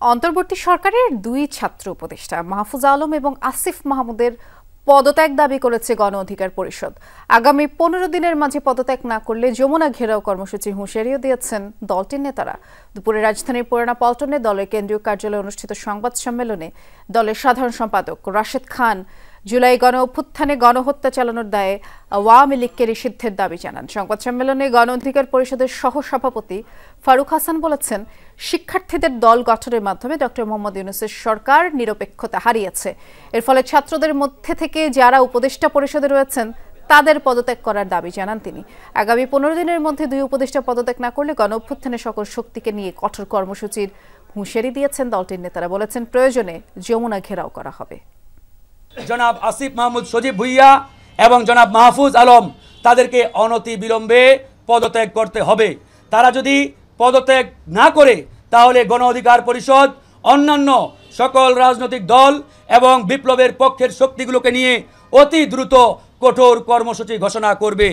অন্তর্বর্তী সরকারের দুই ছাত্র উপদেষ্টা মাহফুজ আলম এবং আসিফ মাহমুদের পদত্যাগ দাবি করেছে গণ অধিকার পরিষদ। আগামী 15 দিনের মাঝে পদত্যাগ না করলে যমুনা ঘেরাও কর্মসূচি হুঁশিয়ারিও দিয়েছেন দলটির নেতারা। দুপুরে রাজধানীর পুরানা পল্টনে দলের কেন্দ্রীয় কার্যালয়ে অনুষ্ঠিত সংবাদ সম্মেলনে দলের সাধারণ সম্পাদক রাশেদ খান জুলাই গণ অভ্যুত্থানে গণহত্যা চালানোর দায়ে আওয়ামী লীগকে নিষিদ্ধের দাবি জানান। সংবাদ সম্মেলনে গণ অধিকার পরিষদের সহসভাপতি ফারুক হাসান বলেছেন, শিক্ষার্থীদের দল গঠনের মাধ্যমে ডক্টর মোহাম্মদ ইউনূসের সরকার নিরপেক্ষতা হারিয়েছে। এর ফলে ছাত্রদের মধ্যে থেকে যারা উপদেষ্টা পরিষদে রয়েছেন তাদের পদত্যাগ করার দাবি জানান তিনি। আগামী 15 দিনের মধ্যে দুই উপদেষ্টা পদত্যাগ না করলে গণ অভ্যুত্থানের সকল শক্তিকে নিয়ে কঠোর কর্মসূচির হুঁশিয়ারি দিয়েছেন দলটির নেতারা। বলেছেন, প্রয়োজনে যমুনা ঘেরাও করা হবে। জনাব আসিফ মাহমুদ সজীব ভুইয়া এবং জনাব মাহফুজ আলম তাদেরকে অনতি বিলম্বে পদত্যাগ করতে হবে। তারা যদি পদত্যাগ না করে তাহলে গণ অধিকার পরিষদ অন্যান্য সকল রাজনৈতিক দল এবং বিপ্লবের পক্ষের শক্তিগুলোকে নিয়ে অতি দ্রুত কঠোর কর্মসূচি ঘোষণা করবে।